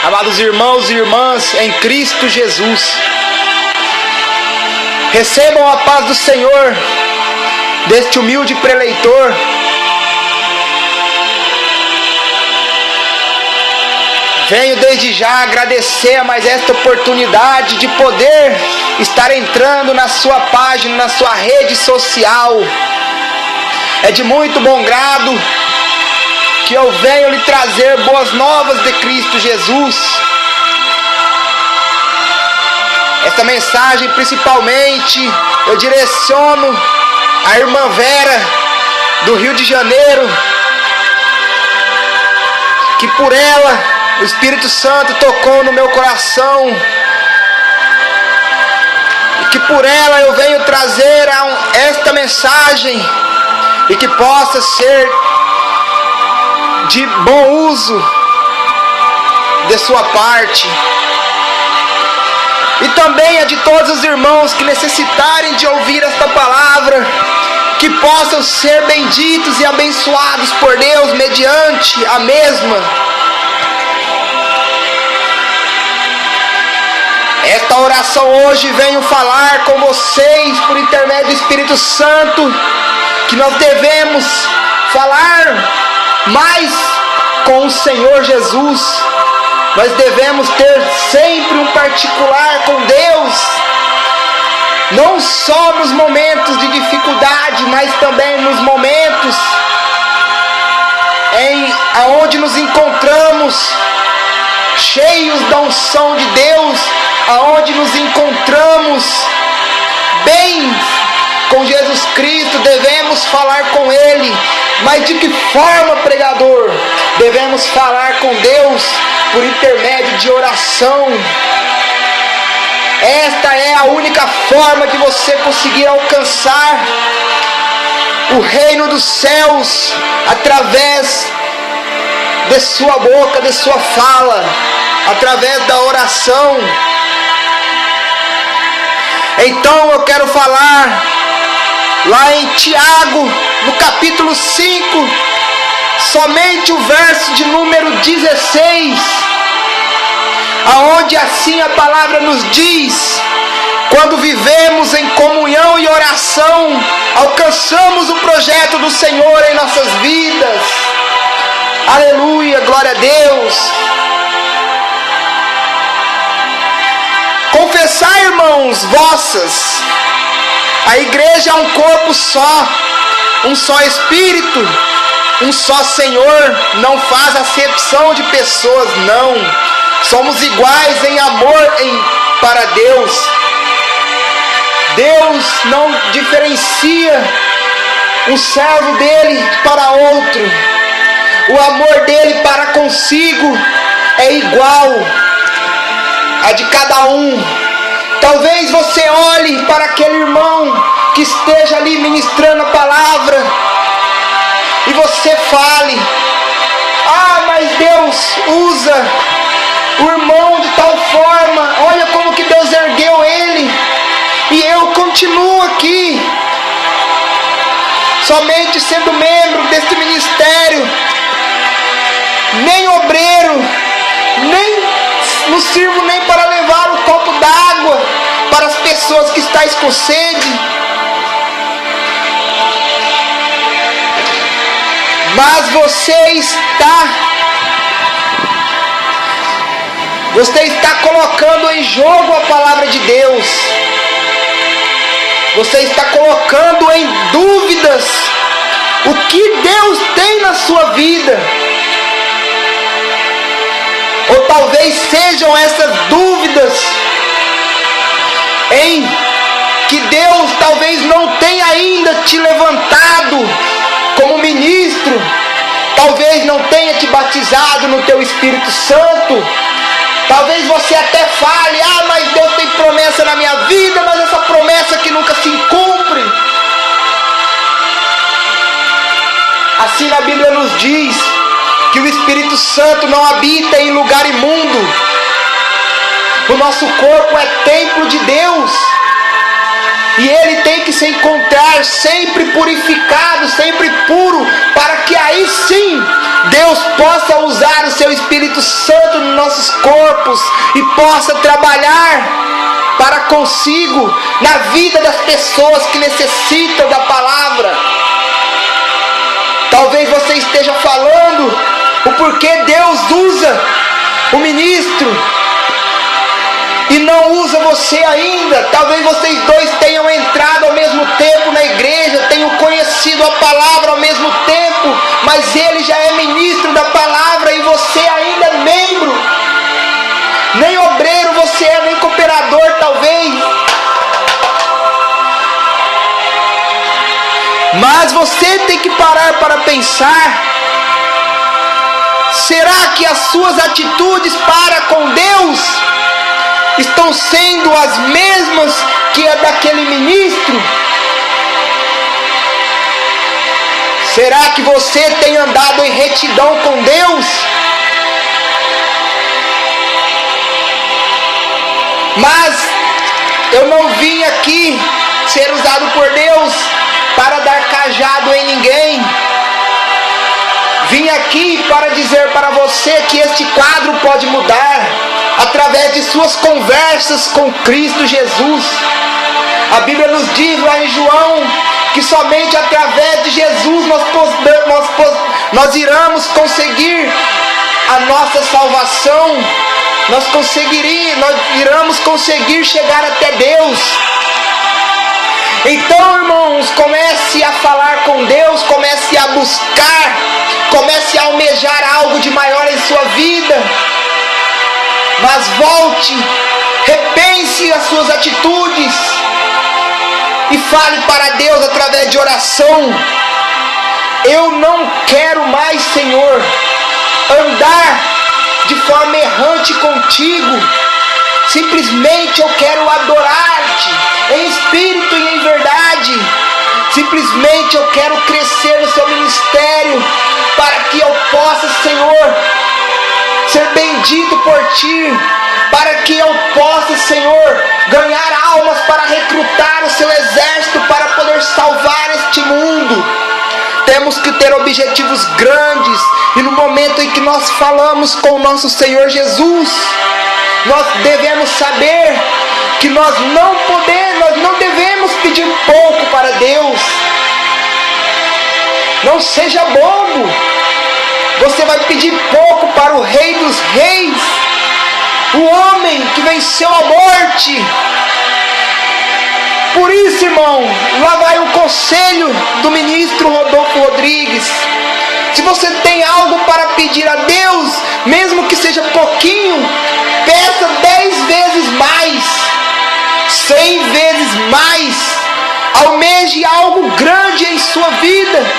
Amados irmãos e irmãs em Cristo Jesus, recebam a paz do Senhor deste humilde preleitor. Venho desde já agradecer a mais esta oportunidade de poder estar entrando na sua página, na sua rede social. É de muito bom grado que eu venho lhe trazer boas novas de Cristo Jesus. Esta mensagem principalmente eu direciono à irmã Vera do Rio de Janeiro, que por ela o Espírito Santo tocou no meu coração, e que por ela eu venho trazer esta mensagem, e que possa ser de bom uso de sua parte, e também é de todos os irmãos que necessitarem de ouvir esta palavra, que possam ser benditos e abençoados por Deus mediante a mesma. Esta oração hoje venho falar com vocês por intermédio do Espírito Santo, que nós devemos falar mais com o Senhor Jesus. Nós devemos ter sempre um particular com Deus, não só nos momentos de dificuldade, mas também nos momentos onde nos encontramos cheios da unção de Deus, aonde nos encontramos bem com Jesus Cristo. Devemos falar com Ele. Mas de que forma, pregador? Devemos falar com Deus por intermédio de oração. Esta é a única forma que você conseguir alcançar o reino dos céus, através de sua boca, de sua fala, através da oração. Então eu quero falar lá em Tiago, no capítulo 5, somente o verso de número 16, aonde assim a palavra nos diz: quando vivemos em comunhão e oração, alcançamos o projeto do Senhor em nossas vidas. Aleluia, glória a Deus. Confessai, irmãos, vossas, a igreja é um corpo só, um só Espírito, um só Senhor, não faz acepção de pessoas, não. Somos iguais em amor para Deus. Deus não diferencia um servo dele para outro. O amor dele para consigo é igual a de cada um. Talvez você olhe para aquele irmão que esteja ali ministrando a palavra e você fale: ah, mas Deus usa o irmão de tal forma, olha como que Deus ergueu ele, e eu continuo aqui somente sendo membro deste ministério, nem obreiro, nem não sirvo nem para levar o copo d'água para as pessoas que estão com sede. Mas você está colocando em jogo a palavra de Deus. Você está colocando em dúvidas o que Deus tem na sua vida. Ou talvez sejam essas dúvidas em que Deus talvez não tenha ainda te levantado como ministro, talvez não tenha te batizado no teu Espírito Santo. Talvez você até fale: ah, mas Deus tem promessa na minha vida, mas essa promessa que nunca se cumpre. Assim na Bíblia nos diz que o Espírito Santo não habita em lugar imundo. O nosso corpo é templo de Deus. E ele tem que se encontrar sempre purificado, sempre puro, para que aí sim Deus possa usar o seu Espírito Santo nos nossos corpos e possa trabalhar para consigo na vida das pessoas que necessitam da palavra. Talvez você esteja falando o porquê Deus usa o ministro e não usa você ainda. Talvez vocês dois tenham entrado ao mesmo tempo na igreja, tenham conhecido a palavra ao mesmo tempo, mas ele já é ministro da palavra e você ainda é membro. Nem obreiro você é, nem cooperador talvez. Mas você tem que parar para pensar: será que as suas atitudes para com Deus estão sendo as mesmas que a daquele ministro? Será que você tem andado em retidão com Deus? Mas eu não vim aqui ser usado por Deus para dar cajado em ninguém. Vim aqui para dizer para você que este quadro pode mudar através de suas conversas com Cristo Jesus. A Bíblia nos diz lá em João que somente através de Jesus nós iremos conseguir a nossa salvação. Nós iremos conseguir chegar até Deus. Então, irmãos, comece a falar com Deus, comece a buscar, comece a almejar algo de maior em sua vida. Mas volte, repense as suas atitudes e fale para Deus através de oração: eu não quero mais, Senhor, andar de forma errante contigo. Simplesmente eu quero adorar-te em espírito e em verdade. Simplesmente eu quero crescer no seu ministério, para que eu possa, Senhor, ser bendito por ti, para que eu possa, Senhor, ganhar almas para recrutar o seu exército, para poder salvar este mundo. Temos que ter objetivos grandes, e no momento em que nós falamos com o nosso Senhor Jesus, nós devemos saber que nós não devemos pedir pouco para Deus. Não seja bobo. Você vai pedir pouco para o Rei dos Reis, o homem que venceu a morte. Por isso, irmão, lá vai o conselho do ministro Rodolfo Rodrigues. Se você tem algo para pedir a Deus, mesmo que seja pouquinho, peça 10 vezes mais, 100 vezes mais. Almeje algo grande em sua vida,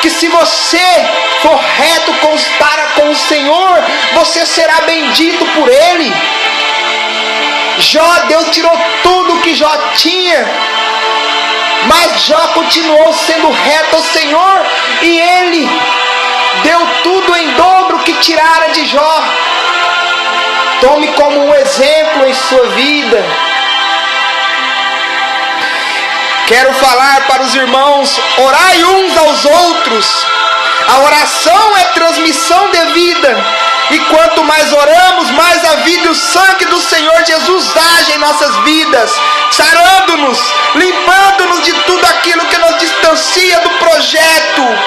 que se você for reto para com o Senhor, você será bendito por Ele. Deus tirou tudo que Jó tinha, mas Jó continuou sendo reto ao Senhor, e Ele deu tudo em dobro que tirara de Jó. Tome como um exemplo em sua vida. Quero falar para os irmãos: orai uns aos outros. A oração é transmissão de vida, e quanto mais oramos, mais a vida e o sangue do Senhor Jesus agem em nossas vidas, sarando-nos, limpando-nos de tudo aquilo que nos distancia do projeto.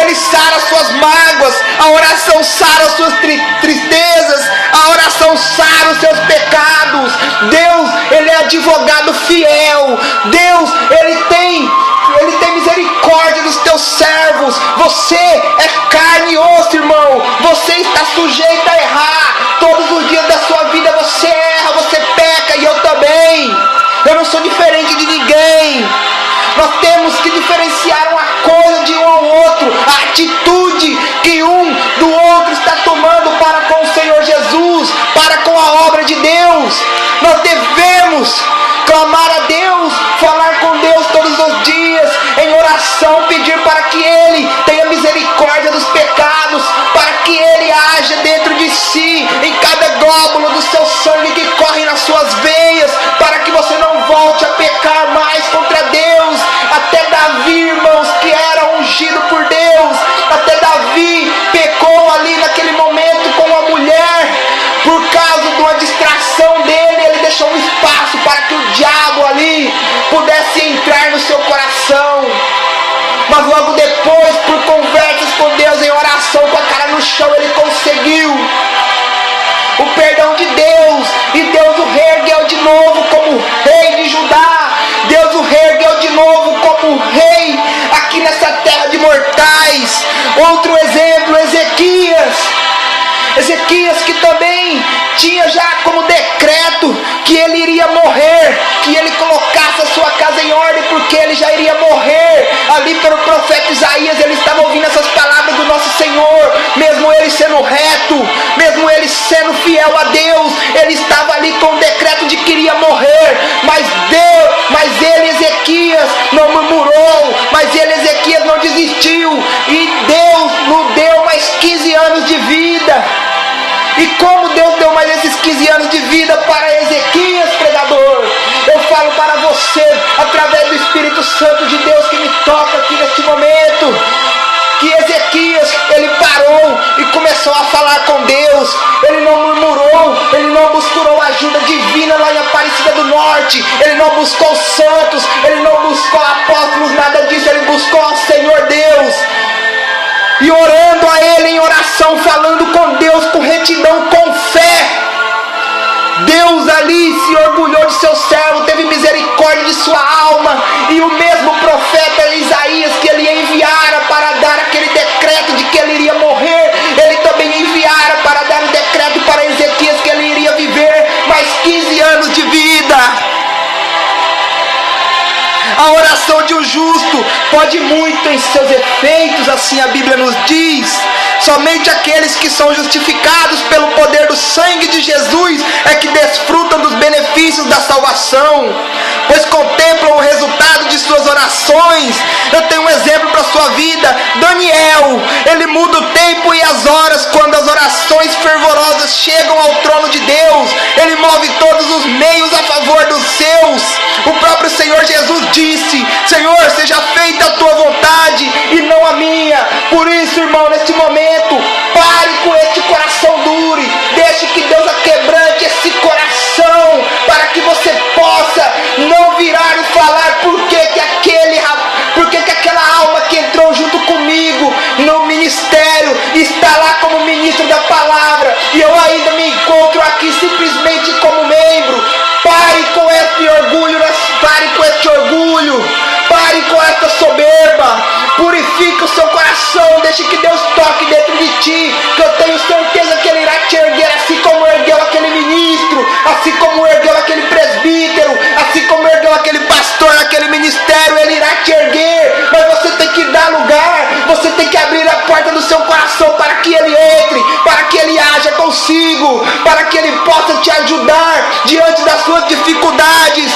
Ele sara suas mágoas, a oração sara suas tristezas, a oração sara os seus pecados. Deus, Ele é advogado fiel. Deus, Ele tem misericórdia dos teus servos. Você é carne e osso, irmão. Você está sujeito a errar. Todos os dias da sua vida você erra, você peca, e eu também. Eu não sou diferente de ninguém. Nós temos que diferenciar uma coisa de um ao outro, a atitude que um do outro está tomando para com o Senhor Jesus, para com a obra de Deus. Nós devemos clamar a Deus, falar com Deus todos os dias, em oração, pedir para que Ele tenha misericórdia dos pecados, para que Ele haja dentro de si, em cada glóbulo do seu sangue que corre nas suas veias, para que você não volte a pecar mais. deixou um espaço para que o diabo ali pudesse entrar no seu coração. Mas logo depois, por conversas com Deus em oração, com a cara no chão, ele conseguiu o perdão de Deus. E Deus o reergueu de novo como rei de Judá. Deus o reergueu de novo como rei aqui nessa terra de mortais. Outro exemplo, Ezequias, que também tinha já como decreto que ele iria morrer, que ele colocasse a sua casa em ordem, porque ele já iria morrer. Ali pelo profeta Isaías, ele estava ouvindo essas palavras do nosso Senhor. Mesmo ele sendo reto, mesmo ele sendo fiel a Deus, ele estava ali com o decreto de que iria morrer. Mas ele, Ezequias, não murmurou, mas ele, Ezequias, não desistiu, e Deus nos deu mais 15 anos de vida. E como Deus deu mais esses 15 anos de vida para Ezequias, pregador, eu falo para você, através do Espírito Santo de Deus que me toca aqui neste momento, que Ezequias, ele parou e começou a falar com Deus. Ele não murmurou, ele não buscou ajuda divina lá em Aparecida do Norte, ele não buscou santos, ele não buscou apóstolos, nada disso. Ele buscou ao Senhor Deus, e orando a Ele em oração, falando com Deus com retidão, com fé. Deus ali se orgulhou de seu servo, teve misericórdia de sua alma. E o mesmo profeta Isaías, que ele enviara para dar aquele decreto de que ele iria morrer, ele também enviara para dar o decreto para Ezequias que ele iria viver mais 15 anos de vida. A oração de um justo pode muito em seus efeitos, assim a Bíblia nos diz. Somente aqueles que são justificados pelo poder do sangue de Jesus é que desfrutam dos benefícios da salvação, pois contemplam o resultado de suas orações. Eu tenho um exemplo para a sua vida. Daniel, ele muda o tempo e as horas quando as orações fervorosas chegam ao trono de Deus. Ele move todos os meios a favor dos seus. O próprio Senhor Jesus disse: Senhor, seja feita a tua vontade e não a minha. Por isso, irmão, neste momento, pare com este coração duro. Deixe que Deus aquebrante esse coração, para que você possa não virar e falar por que aquela alma que entrou junto comigo no ministério está lá como ministro da palavra e eu ainda me encontro aqui simplesmente como membro. Pare com esse orgulho, pare com essa soberba. Purifique o seu coração, deixe que Deus toque dentro de ti, que eu tenho certeza que Ele irá te erguer, assim como ergueu aquele ministro, assim como ergueu aquele presbítero, assim como ergueu aquele pastor naquele ministério. Ele irá te erguer, mas você tem que dar lugar, você tem que abrir a porta do seu coração para que Ele entre, para que Ele haja consigo, para que Ele possa te ajudar diante das suas dificuldades.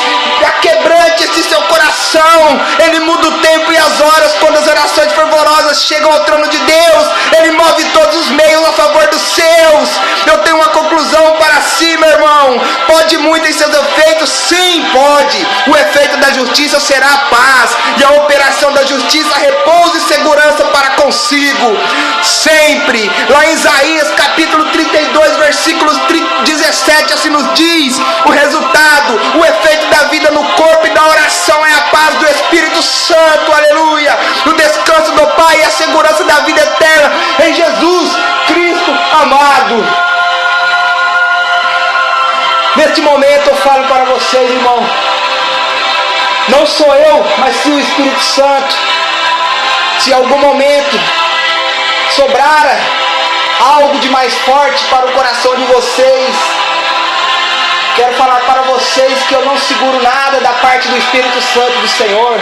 Quebrante esse seu coração. Ele muda o tempo e as horas quando as orações fervorosas chegam ao trono de Deus. Ele move todos os meios a favor dos seus. Eu tenho uma conclusão para si, meu irmão. Pode muito em seus efeitos? Sim, pode. O efeito da justiça será a paz, e a operação da justiça repouso e segurança para consigo sempre. Lá em Isaías capítulo 32 versículos 17 assim nos diz: o resultado, o efeito da vida no corpo e da oração é a paz do Espírito Santo, aleluia, o descanso do Pai e a segurança da vida eterna em Jesus Cristo amado. Neste momento eu falo para vocês, irmão, não sou eu, mas sim o Espírito Santo. Se em algum momento sobrara algo de mais forte para o coração de vocês, quero falar para vocês que eu não seguro nada da parte do Espírito Santo do Senhor.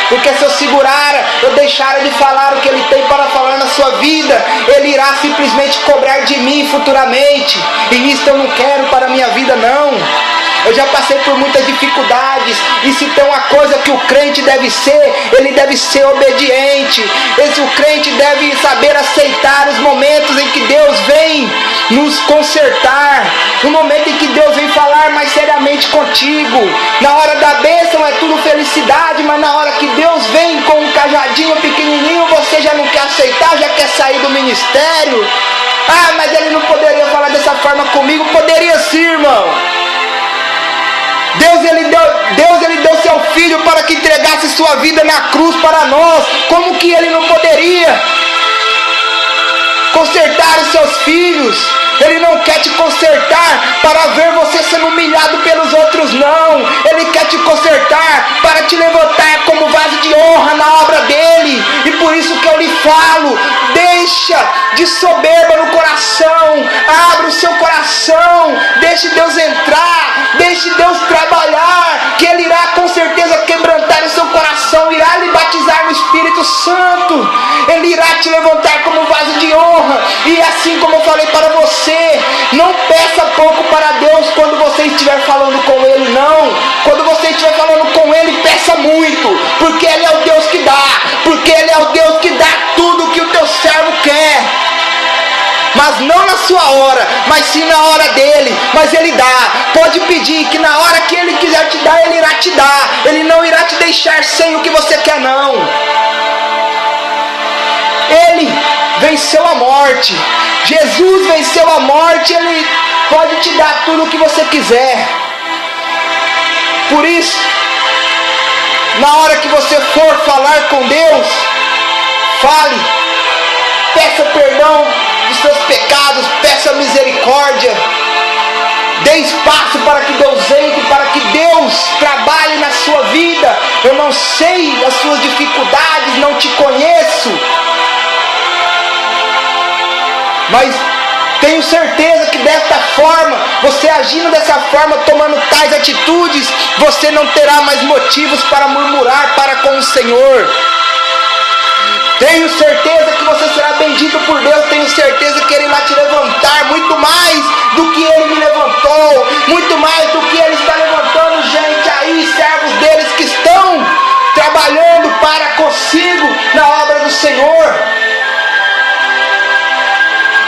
Porque se eu segurara, eu deixara de falar o que Ele tem para falar na sua vida, Ele irá simplesmente cobrar de mim futuramente. E isso eu não quero para a minha vida, não. Eu já passei por muitas dificuldades, e se tem uma coisa que o crente deve ser, ele deve ser obediente. O crente deve saber aceitar os momentos em que Deus vem nos consertar, no momento em que Deus vem falar mais seriamente contigo. Na hora da bênção é tudo felicidade, mas na hora que Deus vem com um cajadinho pequenininho, você já não quer aceitar, já quer sair do ministério. Ah, mas ele não poderia falar dessa forma comigo. Poderia sim, irmão. Deus ele deu seu Filho para que entregasse sua vida na cruz para nós. Como que Ele não poderia consertar os seus filhos? Ele não quer te consertar para ver você sendo humilhado pelos outros, não. Ele quer te consertar para te levantar como vaso de honra na obra dele. E por isso que eu lhe falo, deixa de soberba no coração, abra o seu coração, deixe Deus entrar, deixe Deus trabalhar, que Ele irá com certeza quebrantar o seu coração, irá lhe batizar no Espírito Santo, Ele irá te levantar como vaso de honra. E assim como eu falei para você, não peça pouco para Deus quando você estiver falando com Ele, não. Quando você estiver falando com Ele, peça muito, porque Ele é o Deus que dá, porque Ele é o Deus que dá tudo que o teu servo quer. Mas não na sua hora, mas sim na hora dele. Mas Ele dá. Pode pedir que na hora que Ele quiser te dar, Ele irá te dar. Ele não irá te deixar sem o que você quer, não. Ele venceu a morte. Jesus venceu a morte. Ele pode te dar tudo o que você quiser. Por isso, na hora que você for falar com Deus, fale, peça perdão dos seus pecados, peça misericórdia, dê espaço para que Deus entre, para que Deus trabalhe na sua vida. Eu não sei as suas dificuldades, não te conheço, mas tenho certeza que desta forma, você agindo dessa forma, tomando tais atitudes, você não terá mais motivos para murmurar para com o Senhor. Tenho certeza que você será bendito por Deus. Tenho certeza que Ele irá te levantar muito mais do que Ele me levantou, muito mais do que Ele está levantando gente aí, servos deles que estão trabalhando para consigo na obra do Senhor.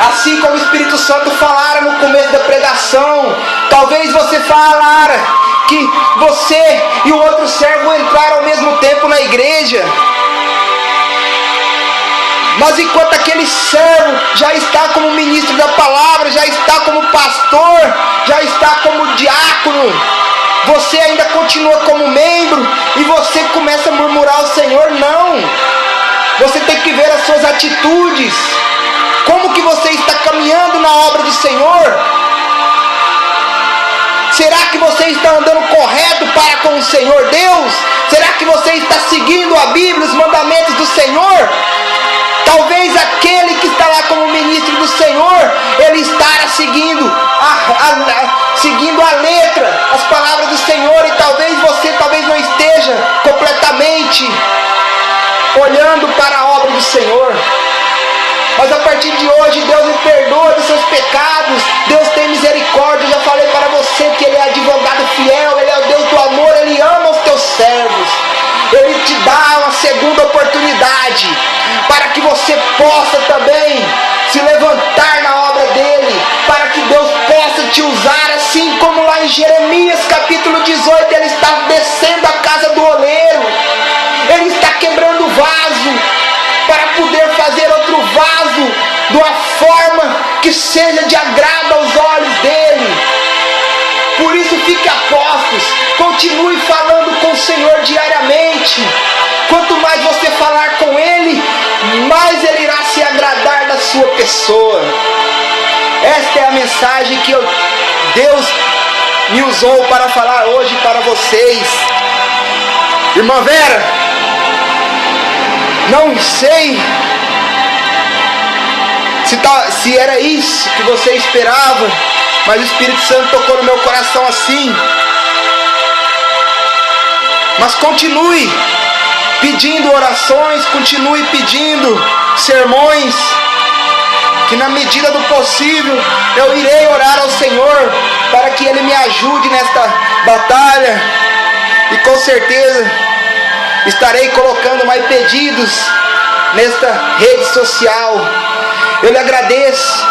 Assim como o Espírito Santo falara no começo da pregação, talvez você falara que você e o outro servo entraram ao mesmo tempo na igreja, mas enquanto aquele servo já está como ministro da palavra, já está como pastor, já está como diácono, você ainda continua como membro e você começa a murmurar ao Senhor. Não, você tem que ver as suas atitudes. Como que você está caminhando na obra do Senhor? Será que você está andando correto para com o Senhor Deus? Será que você está seguindo a Bíblia, os mandamentos do Senhor? Talvez aquele que está lá como ministro do Senhor, ele estará seguindo a letra, as palavras do Senhor, e talvez você não esteja completamente olhando para a obra do Senhor. Mas a partir de hoje, Deus me perdoa dos seus pecados, Deus tem misericórdia. Eu já falei para você que Ele é advogado fiel, Ele é o Deus do amor, Ele ama os teus servos. Ele te dá uma segunda oportunidade para que você possa também se levantar na obra dele, para que Deus possa te usar, assim como lá em Jeremias capítulo 18, Ele está descendo a casa do oleiro, Ele está quebrando o vaso para poder fazer outro vaso de uma forma que seja de agrado aos olhos dele. Por isso, fique a postos, continue falando com o Senhor diariamente. Quanto mais você falar com Ele, mais Ele irá se agradar da sua pessoa. Esta é a mensagem que Deus me usou para falar hoje para vocês. Irmã Vera, não sei se era isso que você esperava, mas o Espírito Santo tocou no meu coração assim. Mas continue pedindo orações, continue pedindo sermões, que na medida do possível eu irei orar ao Senhor para que Ele me ajude nesta batalha, e com certeza estarei colocando mais pedidos nesta rede social. Eu lhe agradeço,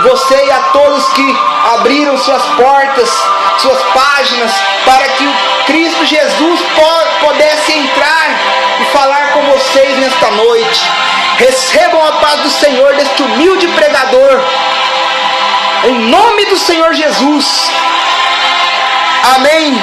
você e a todos que abriram suas portas, suas páginas, para que o Cristo Jesus pudesse entrar e falar com vocês nesta noite. Recebam a paz do Senhor deste humilde pregador, em nome do Senhor Jesus. Amém.